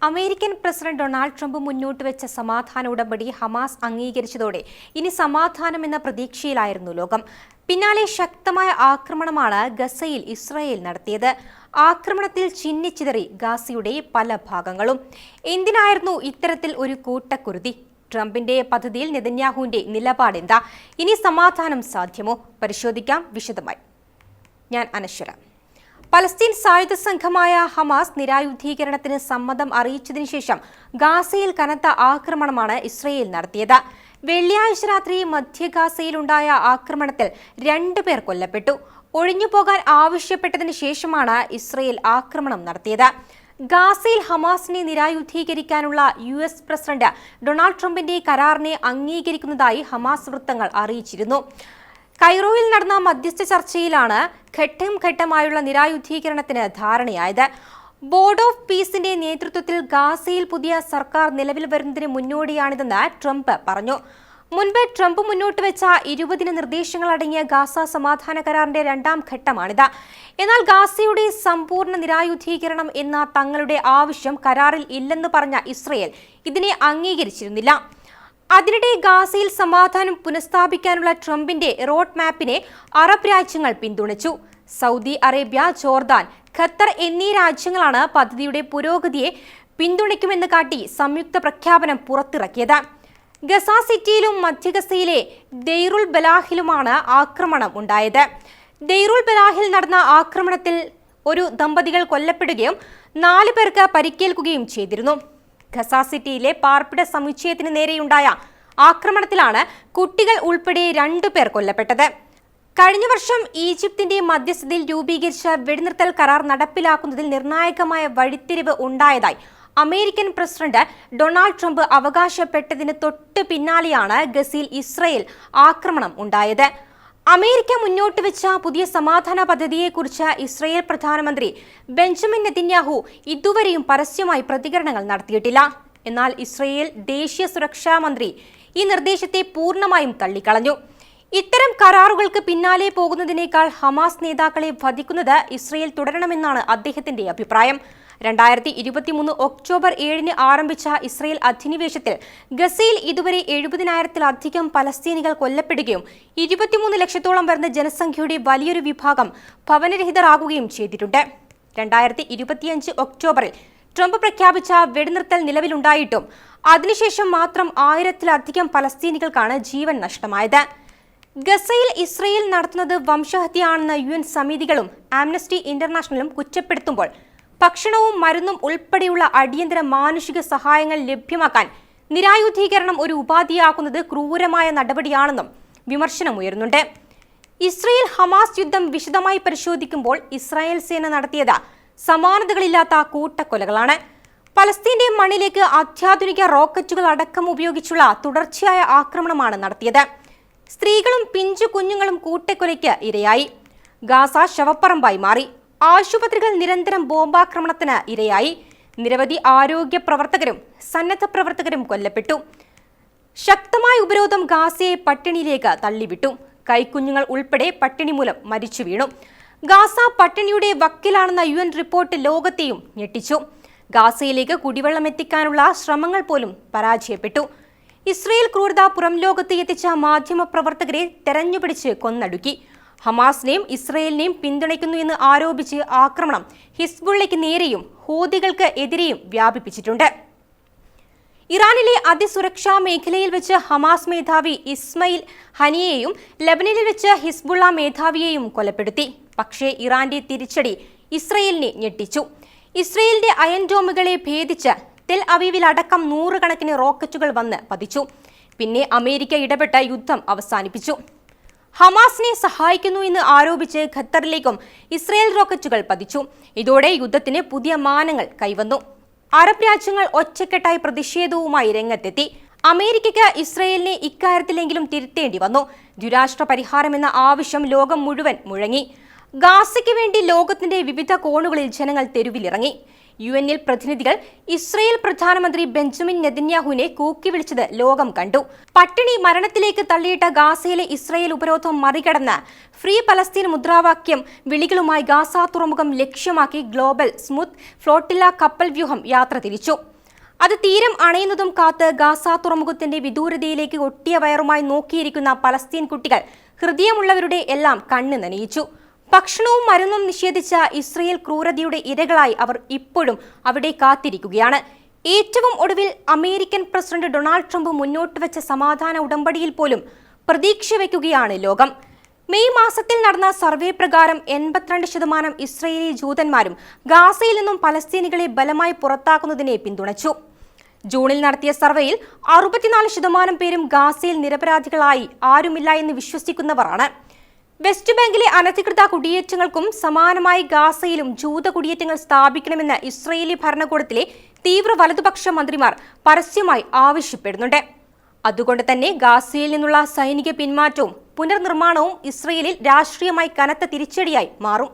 American president Donald Trump മുന്നോട്ട് വെച്ച സമാധാന ഉടമ്പടി ഹമാസ് അംഗീകരിച്ചതോടെ ഇനി സമാധാനം എന്ന പ്രതീക്ഷയിലായിരുന്നു ലോകം. പിന്നാലെ ശക്തമായ ആക്രമണമാണ് ഗസയിൽ ഇസ്രായേൽ നടത്തിയത്. ആക്രമണത്തിൽ ചിന്നിച്ചിതറി ഗാസയുടെ പല ഭാഗങ്ങളും. എന്തിനായിരുന്നു ഇത്തരത്തിൽ ഒരു കൂട്ടക്കുരുതി? ട്രംപിന്റെ പദ്ധതിയിൽ നെതന്യാഹുവിന്റെ നിലപാടെന്താ? ഇനി സമാധാനം സാധ്യമോ? പരിശോധിക്കാം വിശദമായി. ഞാൻ അനശ്വര. പലസ്തീൻ സായുധ സംഘമായ ഹമാസ് നിരായുധീകരണത്തിന് സമ്മതം അറിയിച്ചതിനു ശേഷം ഗാസയിൽ കനത്ത ആക്രമണമാണ് ഇസ്രായേൽ നടത്തിയത്. വെള്ളിയാഴ്ച രാത്രി മധ്യ ഗാസയിലുണ്ടായ ആക്രമണത്തിൽ 2 പേർ കൊല്ലപ്പെട്ടു. ഒഴിഞ്ഞുപോകാൻ ആവശ്യപ്പെട്ടതിന് ശേഷമാണ് ഇസ്രായേൽ ആക്രമണം നടത്തിയത്. ഗാസയിൽ ഹമാസിനെ നിരായുധീകരിക്കാനുള്ള US പ്രസിഡന്റ് ഡൊണാൾഡ് ട്രംപിന്റെ കരാറിനെ അംഗീകരിക്കുന്നതായി ഹമാസ് വൃത്തങ്ങൾ അറിയിച്ചിരുന്നു. കൈറോയിൽ നടന്ന മധ്യസ്ഥ ചർച്ചയിലാണ് ഘട്ടം ഘട്ടമായുള്ള നിരായുധീകരണത്തിന് ധാരണയായത്. ബോർഡ് ഓഫ് പീസിന്റെ നേതൃത്വത്തിൽ ഗാസയിൽ പുതിയ സർക്കാർ നിലവിൽ വരുന്നതിന് മുന്നോടിയാണിതെന്ന് ട്രംപ് പറഞ്ഞു. മുൻപ് ട്രംപ് മുന്നോട്ട് വെച്ച 20 നിർദ്ദേശങ്ങൾ അടങ്ങിയ ഗാസ സമാധാന കരാറിന്റെ 2ാം ഘട്ടമാണിത്. എന്നാൽ ഗാസയുടെ സമ്പൂർണ്ണ നിരായുധീകരണം എന്ന തങ്ങളുടെ ആവശ്യം കരാറിൽ ഇല്ലെന്ന് പറഞ്ഞ ഇസ്രായേൽ ഇതിനെ അംഗീകരിച്ചിരുന്നില്ല. അതിനിടെ ഗാസയിൽ സമാധാനം പുനഃസ്ഥാപിക്കാനുള്ള ട്രംപിന്റെ റോഡ് മാപ്പിനെ അറബ് രാജ്യങ്ങൾ പിന്തുണച്ചു. സൗദി അറേബ്യ, ജോർദാൻ, ഖത്തർ എന്നീ രാജ്യങ്ങളാണ് പദ്ധതിയുടെ പുരോഗതിയെ പിന്തുണയ്ക്കുമെന്ന് കാട്ടി സംയുക്ത പ്രഖ്യാപനം പുറത്തിറക്കിയത്. ഗസ സിറ്റിയിലും മധ്യഗസയിലെ ദെയ്റുൽ ബലാഹിലുമാണ് ആക്രമണം ഉണ്ടായത്. ദെയ്റുൽ ബലാഹിൽ നടന്ന ആക്രമണത്തിൽ ഒരു ദമ്പതികൾ കൊല്ലപ്പെടുകയും 4 പേർക്ക് പരിക്കേൽക്കുകയും ചെയ്തിരുന്നു. ഗസ സിറ്റിയിലെ പാർപ്പിട സമുച്ചയത്തിന് നേരെയുണ്ടായ ആക്രമണത്തിലാണ് കുട്ടികൾ ഉൾപ്പെടെ 2 പേർ കൊല്ലപ്പെട്ടത്. കഴിഞ്ഞ വർഷം ഈജിപ്തിന്റെ മധ്യസ്ഥതയിൽ രൂപീകരിച്ച വെടിനിർത്തൽ കരാർ നടപ്പിലാക്കുന്നതിൽ നിർണായകമായ വഴിത്തിരിവ് ഉണ്ടായതായി അമേരിക്കൻ പ്രസിഡന്റ് ഡൊണാൾഡ് ട്രംപ് അവകാശപ്പെട്ടതിന് തൊട്ട് പിന്നാലെയാണ് ഗസയിൽ ഇസ്രായേൽ ആക്രമണം ഉണ്ടായത്. അമേരിക്ക മുന്നോട്ട് വെച്ച പുതിയ സമാധാന പദ്ധതിയെക്കുറിച്ച് ഇസ്രായേൽ പ്രധാനമന്ത്രി ബെഞ്ചമിൻ നെതന്യാഹു ഇതുവരെയും പരസ്യമായി പ്രതികരണങ്ങൾ നടത്തിയിട്ടില്ല. എന്നാൽ ഇസ്രായേൽ ദേശീയ സുരക്ഷാ മന്ത്രി ഈ നിർദ്ദേശത്തെ പൂർണ്ണമായും തള്ളിക്കളഞ്ഞു. ഇത്തരം കരാറുകൾക്ക് പിന്നാലെ പോകുന്നതിനേക്കാൾ ഹമാസ് നേതാക്കളെ വധിക്കുന്നത് ഇസ്രായേൽ തുടരണമെന്നാണ് അദ്ദേഹത്തിന്റെ അഭിപ്രായം. 2023 ഒക്ടോബർ 7 ആരംഭിച്ച ഇസ്രായേൽ അധിനിവേശത്തിൽ ഗസയിൽ ഇതുവരെ 70,000-ത്തിലധികം പലസ്തീനികൾ കൊല്ലപ്പെടുകയും 23 ലക്ഷത്തോളം വരുന്ന ജനസംഖ്യയുടെ വലിയൊരു വിഭാഗം ഭവനരഹിതരാകുകയും ചെയ്തിട്ടുണ്ട്. 2025 ഒക്ടോബറിൽ ട്രംപ് പ്രഖ്യാപിച്ച വെടിനിർത്തൽ നിലവിലുണ്ടായിട്ടും അതിനുശേഷം മാത്രം 1000-ത്തിലധികം പലസ്തീനികൾക്കാണ് ജീവൻ നഷ്ടമായത്. ഗസയിൽ ഇസ്രായേൽ നടത്തുന്നത് വംശഹത്യയാണെന്ന് UN സമിതികളും ആംനസ്റ്റി ഇന്റർനാഷണലും കുറ്റപ്പെടുത്തുമ്പോൾ ഭക്ഷണവും മരുന്നും ഉൾപ്പെടെയുള്ള അടിയന്തര മാനുഷിക സഹായങ്ങൾ ലഭ്യമാക്കാൻ നിരായുധീകരണം ഒരു ഉപാധിയാക്കുന്നത് ക്രൂരമായ നടപടിയാണെന്നും വിമർശനമുയരുന്നുണ്ട്. ഇസ്രായേൽ ഹമാസ് യുദ്ധം വിശദമായി പരിശോധിക്കുമ്പോൾ ഇസ്രായേൽ സേന നടത്തിയത് സമാനതകളില്ലാത്ത കൂട്ടക്കൊലകളാണ്. പലസ്തീന്റെ മണ്ണിലേക്ക് അത്യാധുനിക റോക്കറ്റുകൾ അടക്കം ഉപയോഗിച്ചുള്ള തുടർച്ചയായ ആക്രമണമാണ് നടത്തിയത്. സ്ത്രീകളും പിഞ്ചു കുഞ്ഞുങ്ങളും കൂട്ടക്കൊലയ്ക്ക് ഇരയായി. ഗാസ ശവപ്പറമ്പായി മാറി. ആശുപത്രികൾ നിരന്തരം ബോംബാക്രമണത്തിന് ഇരയായി. നിരവധി ആരോഗ്യ പ്രവർത്തകരും സന്നദ്ധ പ്രവർത്തകരും കൊല്ലപ്പെട്ടു. ശക്തമായ ഉപരോധം ഗാസയെ പട്ടിണിയിലേക്ക് തള്ളിവിട്ടു. കൈക്കുഞ്ഞുങ്ങൾ ഉൾപ്പെടെ പട്ടിണി മൂലം മരിച്ചു വീണു. ഗാസ പട്ടിണിയുടെ വക്കിലാണെന്ന UN റിപ്പോർട്ട് ലോകത്തെയും ഞെട്ടിച്ചു. ഗാസയിലേക്ക് കുടിവെള്ളം എത്തിക്കാനുള്ള ശ്രമങ്ങൾ പോലും പരാജയപ്പെട്ടു. ഇസ്രായേൽ ക്രൂരത പുറം ലോകത്ത് എത്തിച്ച മാധ്യമ പ്രവർത്തകരെ തെരഞ്ഞുപിടിച്ച് കൊന്നടുക്കി. ഹമാസിനെയും ഇസ്രായേലിനെയും പിന്തുണയ്ക്കുന്നു എന്ന് ആരോപിച്ച് ആക്രമണം ഹിസ്ബുള്ളയ്ക്ക് നേരെയും ഹൂതികൾക്ക് എതിരെയും വ്യാപിപ്പിച്ചിട്ടുണ്ട്. ഇറാനിലെ അതിസുരക്ഷാ മേഖലയിൽ വെച്ച് ഹമാസ് മേധാവി ഇസ്മയിൽ ഹനിയെയും ലബനനിൽ വെച്ച് ഹിസ്ബുള്ള മേധാവിയെയും കൊലപ്പെടുത്തി. പക്ഷേ ഇറാന്റെ തിരിച്ചടി ഇസ്രായേലിനെ ഞെട്ടിച്ചു. ഇസ്രായേലിന്റെ അയൺ ഡോമുകളെ ഭേദിച്ച് തെൽ അവീവിലടക്കം 100 കണക്കിന് റോക്കറ്റുകൾ വന്ന് പതിച്ചു. പിന്നെ അമേരിക്ക ഇടപെട്ട് യുദ്ധം അവസാനിപ്പിച്ചു. ഹമാസിനെ സഹായിക്കുന്നു എന്ന് ആരോപിച്ച് ഖത്തറിലേക്കും ഇസ്രായേൽ റോക്കറ്റുകൾ പതിച്ചു. ഇതോടെ യുദ്ധത്തിന് പുതിയ മാനങ്ങൾ കൈവന്നു. അറബ് രാജ്യങ്ങൾ ഒറ്റക്കെട്ടായി പ്രതിഷേധവുമായി രംഗത്തെത്തി. അമേരിക്കയ്ക്ക് ഇസ്രായേലിനെ ഇക്കാര്യത്തിലെങ്കിലും തിരുത്തേണ്ടി വന്നു. ദ്വിരാഷ്ട്ര പരിഹാരമെന്ന ആവശ്യം ലോകം മുഴുവൻ മുഴങ്ങി. ഗാസയ്ക്ക് വേണ്ടി ലോകത്തിന്റെ വിവിധ കോണുകളിൽ ജനങ്ങൾ തെരുവിലിറങ്ങി. UN-ൽ പ്രതിനിധികൾ ഇസ്രായേൽ പ്രധാനമന്ത്രി ബെഞ്ചമിൻ നെതന്യാഹുവിനെ കൂക്കി വിളിച്ചത് ലോകം കണ്ടു. പട്ടിണി മരണത്തിലേക്ക് തള്ളിയിട്ട ഗാസയിലെ ഇസ്രായേൽ ഉപരോധം മറികടന്ന് ഫ്രീ പലസ്തീൻ മുദ്രാവാക്യം വിളികളുമായി ഗാസ തുറമുഖം ലക്ഷ്യമാക്കി ഗ്ലോബൽ സ്മൂത്ത് ഫ്ലോട്ടില്ല കപ്പൽ വ്യൂഹം യാത്ര തിരിച്ചു. അത് തീരം അണയുന്നതും കാത്ത് ഗാസ തുറമുഖത്തിന്റെ വിദൂരതയിലേക്ക് ഒട്ടിയ വയറുമായി നോക്കിയിരിക്കുന്ന പലസ്തീൻ കുട്ടികൾ ഹൃദയമുള്ളവരുടെ എല്ലാം കണ്ണ് നനയിച്ചു. ഭക്ഷണവും മരുന്നും നിഷേധിച്ച ഇസ്രയേൽ ക്രൂരതയുടെ ഇരകളായി അവർ ഇപ്പോഴും അവിടെ കാത്തിരിക്കുകയാണ്. ഏറ്റവും ഒടുവിൽ അമേരിക്കൻ പ്രസിഡന്റ് ഡൊണാൾഡ് ട്രംപ് മുന്നോട്ട് വെച്ച സമാധാന ഉടമ്പടിയിൽ പോലും പ്രതീക്ഷ വയ്ക്കുകയാണ് ലോകം. മെയ് മാസത്തിൽ നടന്ന സർവേ പ്രകാരം 82% ഇസ്രയേലി ജൂതന്മാരും ഗാസയിൽ നിന്നും പലസ്തീനികളെ ബലമായി പുറത്താക്കുന്നതിനെ പിന്തുണച്ചു. ജൂണിൽ നടത്തിയ സർവേയിൽ 64% പേരും ഗാസയിൽ നിരപരാധികളായി ആരുമില്ല എന്ന് വിശ്വസിക്കുന്നവരാണ്. വെസ്റ്റ് ബാങ്കിലെ അനധികൃത കുടിയേറ്റങ്ങൾക്കും സമാനമായി ഗാസയിലും ജൂത കുടിയേറ്റങ്ങൾ സ്ഥാപിക്കണമെന്ന് ഇസ്രയേലി ഭരണകൂടത്തിലെ തീവ്ര വലതുപക്ഷ മന്ത്രിമാർ പരസ്യമായി ആവശ്യപ്പെടുന്നുണ്ട്. അതുകൊണ്ട് തന്നെ ഗാസയിൽ നിന്നുള്ള സൈനിക പിന്മാറ്റവും പുനർനിർമ്മാണവും ഇസ്രയേലിൽ രാഷ്ട്രീയമായി കനത്ത തിരിച്ചടിയായി മാറും.